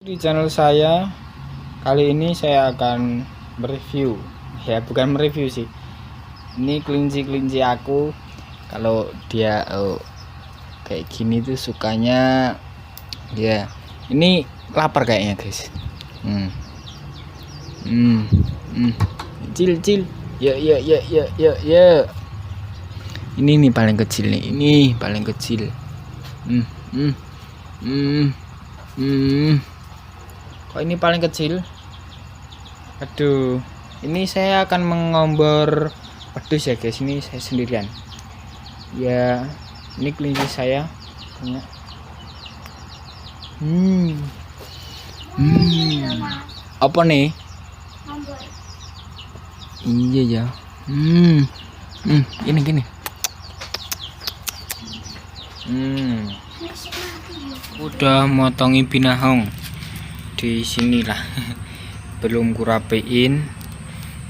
di channel saya. Kali ini saya akan mereview, ya bukan mereview sih, ini kelinci aku. Kalau dia kayak gini tuh sukanya ya, ini lapar kayaknya guys. Cil ya. Ini nih paling kecil nih, ini paling kecil. Kok ini paling kecil? Aduh, ini saya akan mengombor pedus ya guys. Ini saya sendirian ya, ini kelinci saya banyak. Apa nih? Iya ya. Ini gini. Udah motongi binahong di sinilah. Belum kurapein.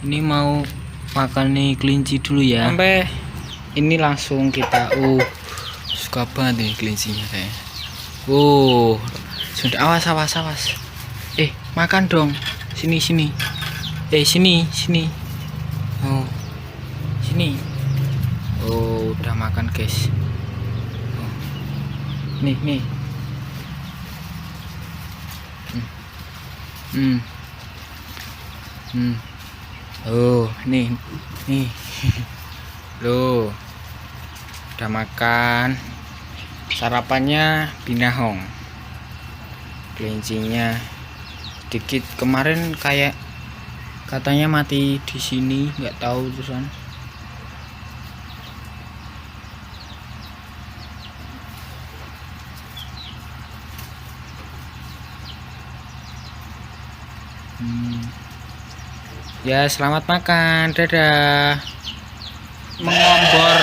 Ini mau makan nih kelinci dulu ya. Sampai ini langsung kita suka banget nih kelincinya kayak. Sudah awas. Makan dong. Sini. Sini. Sini. Udah makan guys. Nih. Nih. Loh. Udah makan. Sarapannya binahong. Kelincinya sedikit kemarin kayak katanya mati di sini, nggak tahu terusan. Ya selamat makan, dadah. Mengombor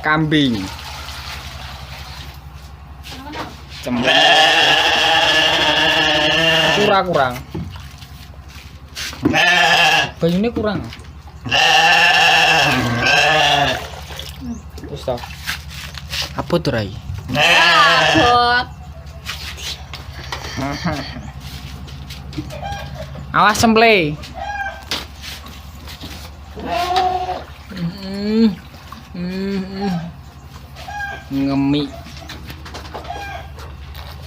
kambing. Kurang. Banyunya kurang. Terus toh. Apa tuh Rai? Awas semple. Ngemi.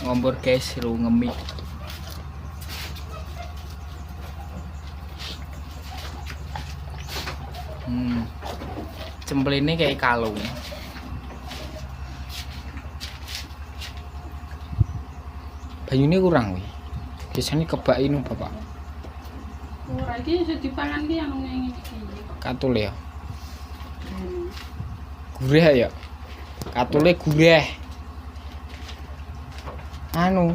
Ngombor guys, seru ngemi. Cemple ini kayak kalung. Banyunya kurang wih. Biasanya kebakin bapak. Ora iki iso dipangan ki anu ngene iki. Katul ya. Gurih ya. Katule gurih. Anu.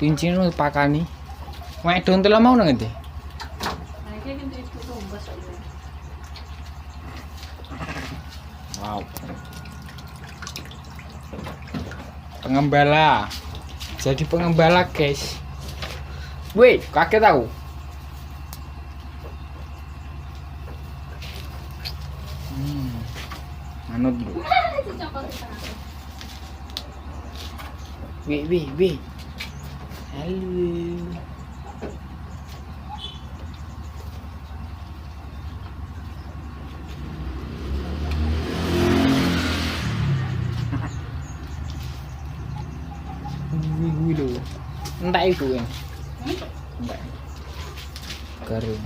Kincine pakani. Wedon tela mau nang endi? Nah iki kan itu tombas aja. Wow. Pengembala. Jadi pengembala guys. Wih, kaget aku. Manut dulu. Wih. Halo. Wih lo. Entah itu kan. Entah. Garing.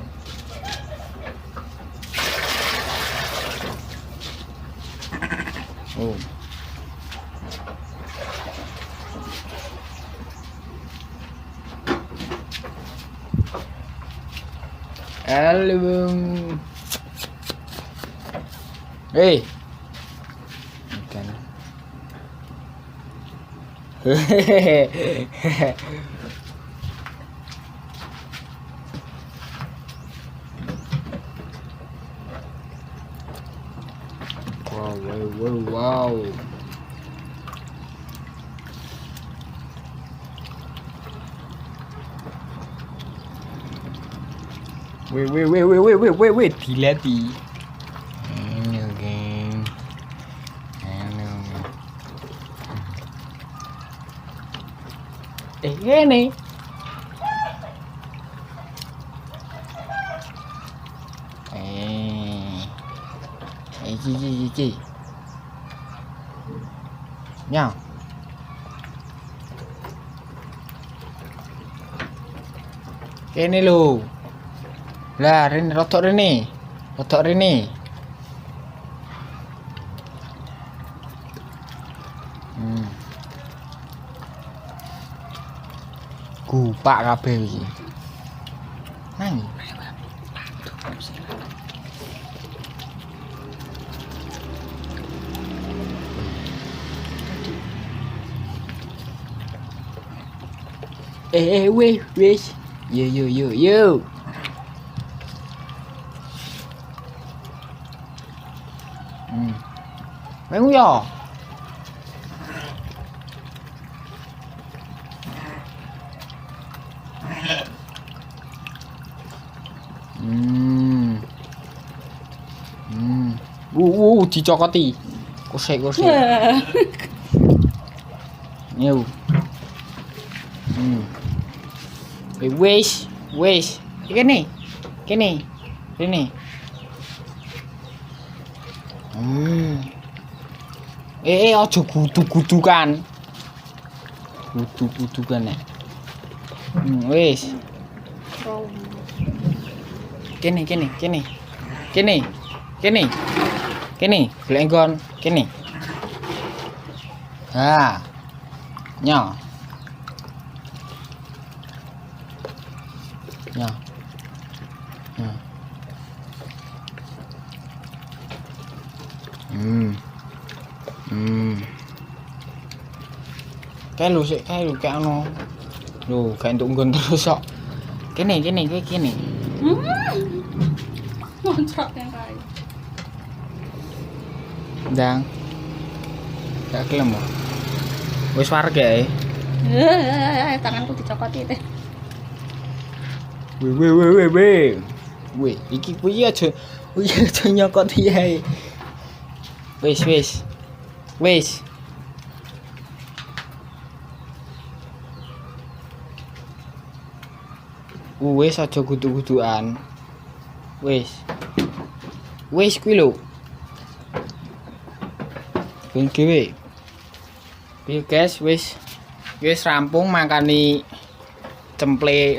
Halo. Ikan. Wow. Wait, dilatih. Ini geng. Kene. Iki. Nya. Kene lho. Lah, rene rotok rene. Rotok rene. Gupak kabeh iki. Nang. Wes. Yo. Mengu ya. Dicokoti. Kosek. Yo. Wes. Kene. Rene. Aja gudu-gudukan. Gudu-gudukan ya. Wes. Kene. Golek nggon. Kene. Ha. Nya. Kae lho kae ono. Lho, kae entuk nggon terus kok. Kene. Ngontrak yang kae. Ndang. Gak kelem kok. Wis warga ya. Tanganku dicokoti teh. Weh, iki kuwi aja nyokoti ae. Wis. Wis aja gudu-gudukan. Wis kuwi lho. Ben dhewe. Piye guys, wis rampung makani cemple.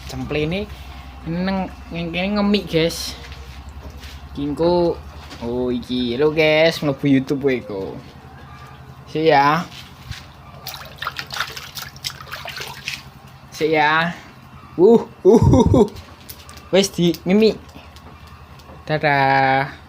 Cemple ini neng kene ngemik, guys. Kingko iki lho guys, mlebu YouTube kowe iku. Sik ya. Wis di mimi. Dadah.